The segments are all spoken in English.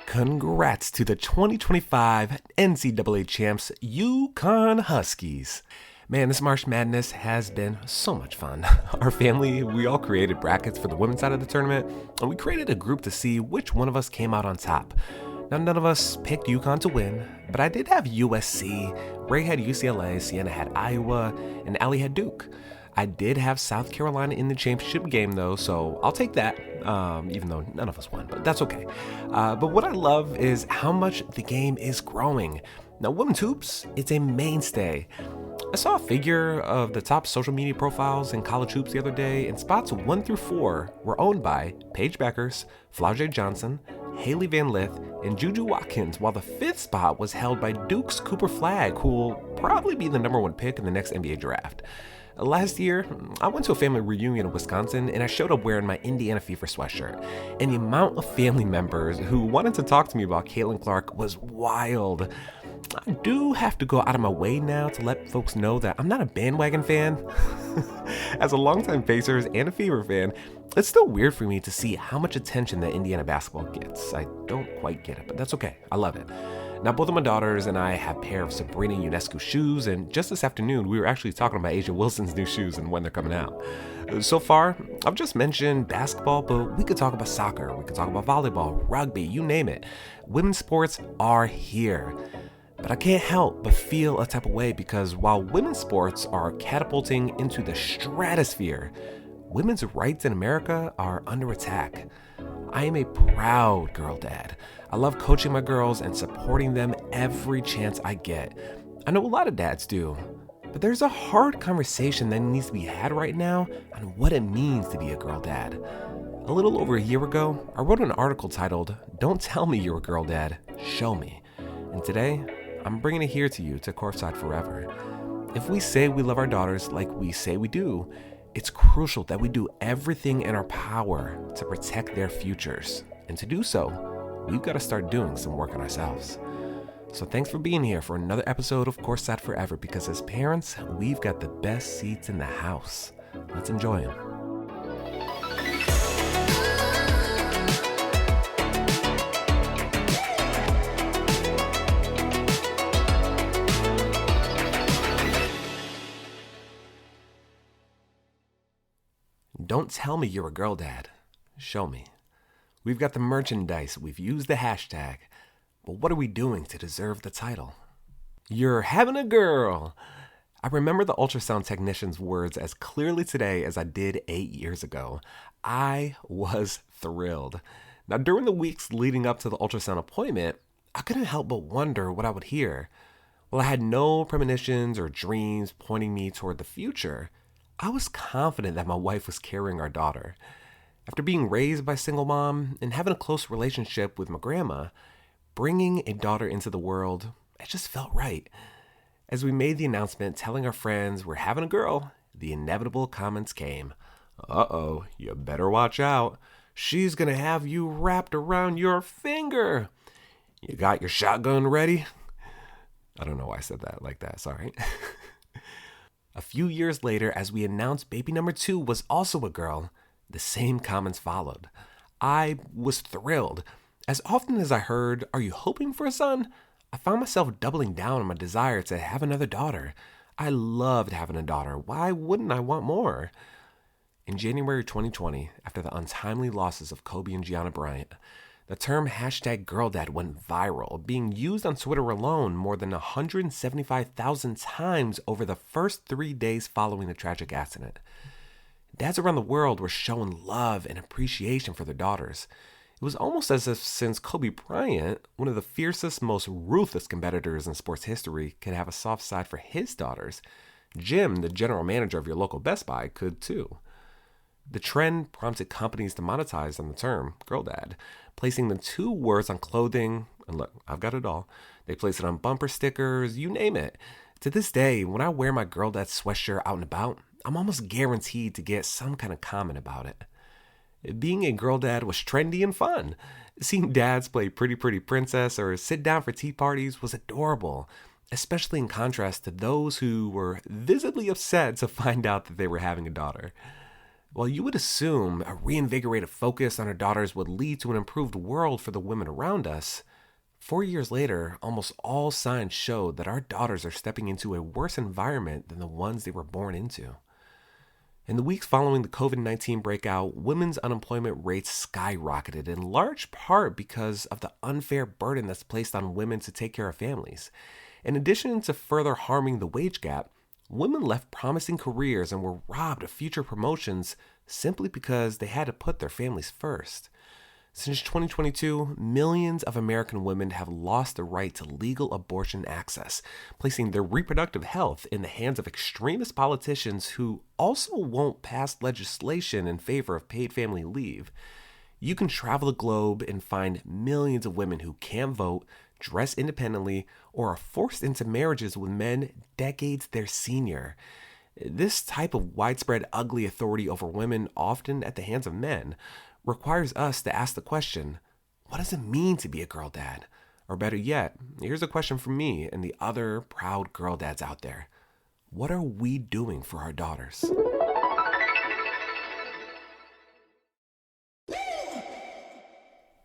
Congrats to the 2025 NCAA champs, UConn Huskies. Man, this March Madness has been so much fun. Our family, we all created brackets for the women's side of the tournament, and we created a group to see which one of us came out on top. Now, none of us picked UConn to win, but I did have USC, Ray had UCLA, Sienna had Iowa, and Allie had Duke. I did have South Carolina in the championship game, though, so I'll take that, even though none of us won, but that's okay. But what I love is how much the game is growing. Now, women's hoops, it's a mainstay. I saw a figure of the top social media profiles in college hoops the other day, and spots 1 through 4 were owned by Paige Beckers, Flau'jae Johnson, Haley Van Lith, and Juju Watkins, while the 5th spot was held by Duke's Cooper Flagg, who will probably be the #1 pick in the next NBA draft. Last year, I went to a family reunion in Wisconsin, and I showed up wearing my Indiana Fever sweatshirt. And the amount of family members who wanted to talk to me about Caitlin Clark was wild. I do have to go out of my way now to let folks know that I'm not a bandwagon fan. As a longtime Pacers and a Fever fan, it's still weird for me to see how much attention that Indiana basketball gets. I don't quite get it, but that's okay. I love it. Now, both of my daughters and I have a pair of Sabrina Ionescu shoes, and just this afternoon, we were actually talking about Asia Wilson's new shoes and when they're coming out. So far, I've just mentioned basketball, but we could talk about soccer, we could talk about volleyball, rugby, you name it. Women's sports are here. But I can't help but feel a type of way because while women's sports are catapulting into the stratosphere, women's rights in America are under attack. I am a proud girl dad. I love coaching my girls and supporting them every chance I get. I know a lot of dads do, but there's a hard conversation that needs to be had right now on what it means to be a girl dad. A little over a year ago, I wrote an article titled, "Don't Tell Me You're a Girl Dad, Show Me." And today, I'm bringing it here to you to Courtside Forever. If we say we love our daughters like we say we do, it's crucial that we do everything in our power to protect their futures. And to do so, we've got to start doing some work on ourselves. So thanks for being here for another episode of Courtside Forever, because as parents, we've got the best seats in the house. Let's enjoy them. Don't tell me you're a girl dad. Show me. We've got the merchandise, we've used the hashtag, but what are we doing to deserve the title? You're having a girl. I remember the ultrasound technician's words as clearly today as I did 8 years ago. I was thrilled. Now, during the weeks leading up to the ultrasound appointment, I couldn't help but wonder what I would hear. While I had no premonitions or dreams pointing me toward the future, I was confident that my wife was carrying our daughter. After being raised by a single mom and having a close relationship with my grandma, bringing a daughter into the world, it just felt right. As we made the announcement telling our friends we're having a girl, the inevitable comments came. Uh-oh, you better watch out. She's gonna have you wrapped around your finger. You got your shotgun ready? I don't know why I said that like that, sorry. A few years later, as we announced baby number 2 was also a girl, the same comments followed. I was thrilled. As often as I heard, "Are you hoping for a son?" I found myself doubling down on my desire to have another daughter. I loved having a daughter. Why wouldn't I want more? In January 2020, after the untimely losses of Kobe and Gianna Bryant, the term #GirlDad went viral, being used on Twitter alone more than 175,000 times over the first 3 days following the tragic accident. Dads around the world were showing love and appreciation for their daughters. It was almost as if since Kobe Bryant, one of the fiercest, most ruthless competitors in sports history, could have a soft side for his daughters, Jim, the general manager of your local Best Buy, could too. The trend prompted companies to monetize on the term girl dad, placing the 2 words on clothing, and look, I've got it all. They place it on bumper stickers, you name it. To this day, when I wear my girl dad sweatshirt out and about, I'm almost guaranteed to get some kind of comment about it. Being a girl dad was trendy and fun. Seeing dads play Pretty Pretty Princess or sit down for tea parties was adorable, especially in contrast to those who were visibly upset to find out that they were having a daughter. While you would assume a reinvigorated focus on our daughters would lead to an improved world for the women around us, 4 years later, almost all signs showed that our daughters are stepping into a worse environment than the ones they were born into. In the weeks following the COVID-19 breakout, women's unemployment rates skyrocketed, in large part because of the unfair burden that's placed on women to take care of families. In addition to further harming the wage gap, women left promising careers and were robbed of future promotions simply because they had to put their families first. Since 2022, millions of American women have lost the right to legal abortion access, placing their reproductive health in the hands of extremist politicians who also won't pass legislation in favor of paid family leave. You can travel the globe and find millions of women who can't vote, dress independently, or are forced into marriages with men decades their senior. This type of widespread ugly authority over women, often at the hands of men, requires us to ask the question, what does it mean to be a girl dad? Or better yet, here's a question for me and the other proud girl dads out there. What are we doing for our daughters?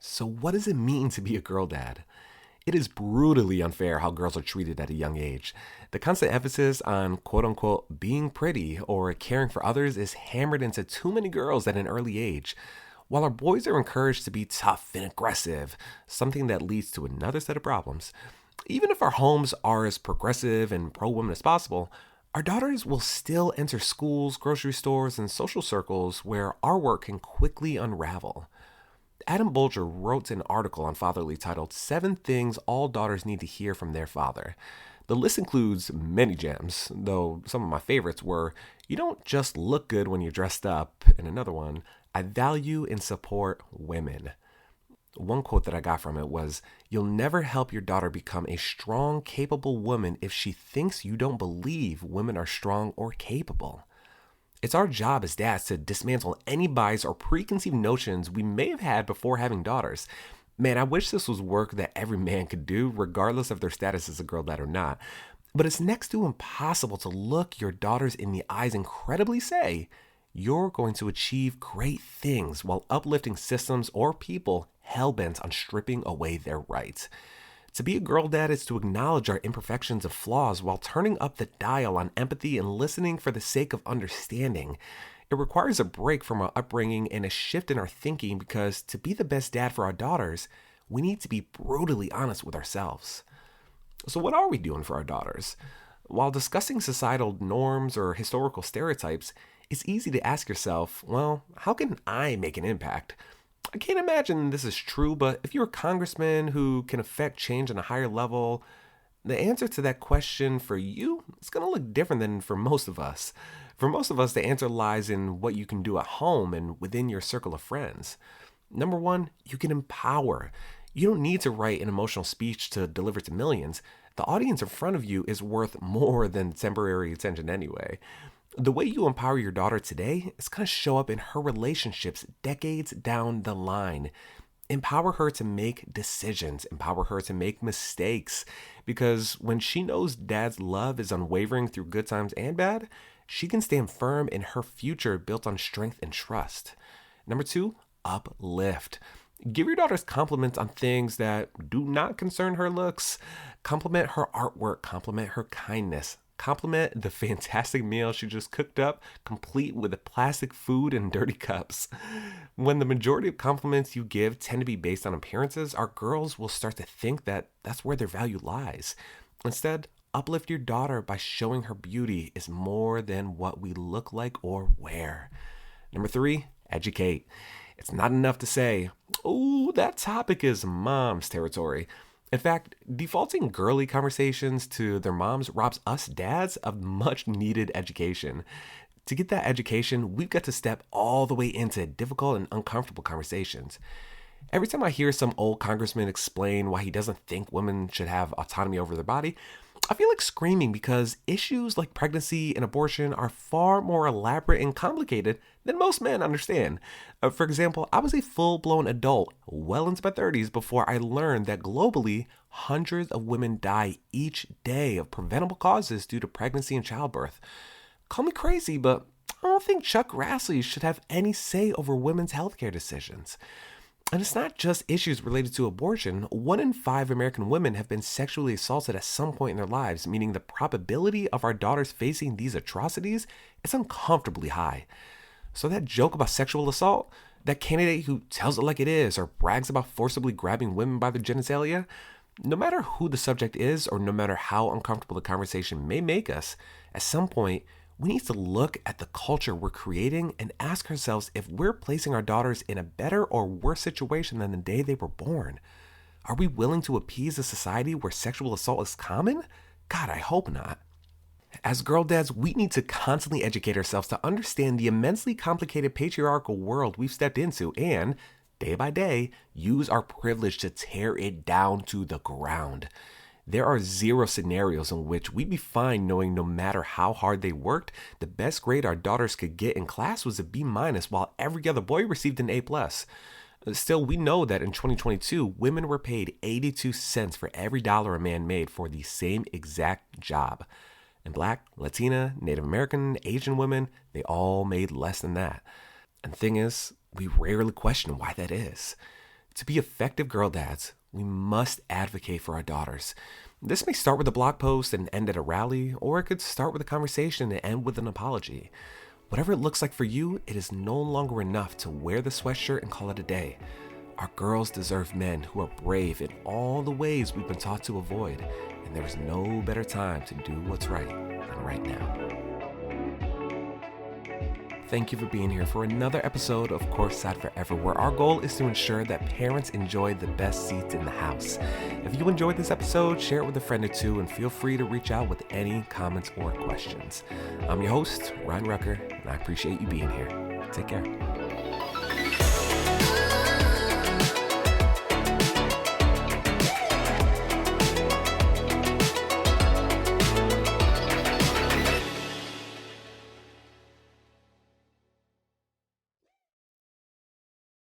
So what does it mean to be a girl dad? It is brutally unfair how girls are treated at a young age. The constant emphasis on quote-unquote being pretty or caring for others is hammered into too many girls at an early age. While our boys are encouraged to be tough and aggressive, something that leads to another set of problems. Even if our homes are as progressive and pro-women as possible, our daughters will still enter schools, grocery stores, and social circles where our work can quickly unravel. Adam Bulger wrote an article on Fatherly titled 7 Things All Daughters Need to Hear from Their Father. The list includes many gems, though some of my favorites were, you don't just look good when you're dressed up, and another one, I value and support women. One quote that I got from it was, you'll never help your daughter become a strong, capable woman if she thinks you don't believe women are strong or capable. It's our job as dads to dismantle any bias or preconceived notions we may have had before having daughters. Man, I wish this was work that every man could do, regardless of their status as a girl dad or not. But it's next to impossible to look your daughters in the eyes and credibly say, you're going to achieve great things while uplifting systems or people hell-bent on stripping away their rights. To be a girl dad is to acknowledge our imperfections and flaws while turning up the dial on empathy and listening for the sake of understanding. It requires a break from our upbringing and a shift in our thinking because to be the best dad for our daughters, we need to be brutally honest with ourselves. So what are we doing for our daughters? While discussing societal norms or historical stereotypes, it's easy to ask yourself, well, how can I make an impact? I can't imagine this is true, but if you're a congressman who can affect change on a higher level, the answer to that question for you is going to look different than for most of us. For most of us, the answer lies in what you can do at home and within your circle of friends. Number one, you can empower. You don't need to write an emotional speech to deliver to millions. The audience in front of you is worth more than temporary attention anyway. The way you empower your daughter today is going to show up in her relationships decades down the line. Empower her to make decisions. Empower her to make mistakes. Because when she knows dad's love is unwavering through good times and bad, she can stand firm in her future built on strength and trust. Number two, uplift. Give your daughters compliments on things that do not concern her looks. Compliment her artwork. Compliment her kindness. Compliment the fantastic meal she just cooked up, complete with the plastic food and dirty cups. When the majority of compliments you give tend to be based on appearances, our girls will start to think that that's where their value lies. Instead, uplift your daughter by showing her beauty is more than what we look like or wear. Number three, educate. It's not enough to say, oh, that topic is mom's territory. In fact, defaulting girly conversations to their moms robs us dads of much needed education. To get that education, we've got to step all the way into difficult and uncomfortable conversations. Every time I hear some old congressman explain why he doesn't think women should have autonomy over their body, I feel like screaming because issues like pregnancy and abortion are far more elaborate and complicated than most men understand. For example, I was a full-blown adult well into my 30s before I learned that globally, hundreds of women die each day of preventable causes due to pregnancy and childbirth. Call me crazy, but I don't think Chuck Grassley should have any say over women's healthcare decisions. And it's not just issues related to abortion. 1 in 5 American women have been sexually assaulted at some point in their lives, meaning the probability of our daughters facing these atrocities is uncomfortably high. So that joke about sexual assault, that candidate who tells it like it is or brags about forcibly grabbing women by the genitalia, no matter who the subject is or no matter how uncomfortable the conversation may make us, at some point, we need to look at the culture we're creating and ask ourselves if we're placing our daughters in a better or worse situation than the day they were born. Are we willing to appease a society where sexual assault is common? God, I hope not. As girl dads, we need to constantly educate ourselves to understand the immensely complicated patriarchal world we've stepped into and, day by day, use our privilege to tear it down to the ground. There are 0 scenarios in which we'd be fine knowing no matter how hard they worked, the best grade our daughters could get in class was a B- while every other boy received an A+. Still, we know that in 2022, women were paid 82 cents for every dollar a man made for the same exact job. And Black, Latina, Native American, Asian women, they all made less than that. And the thing is, we rarely question why that is. To be effective girl dads, we must advocate for our daughters. This may start with a blog post and end at a rally, or it could start with a conversation and end with an apology. Whatever it looks like for you, it is no longer enough to wear the sweatshirt and call it a day. Our girls deserve men who are brave in all the ways we've been taught to avoid, and there is no better time to do what's right than right now. Thank you for being here for another episode of Courtside Forever, where our goal is to ensure that parents enjoy the best seats in the house. If you enjoyed this episode, share it with a friend or two, and feel free to reach out with any comments or questions. I'm your host, Ryan Rucker, and I appreciate you being here. Take care.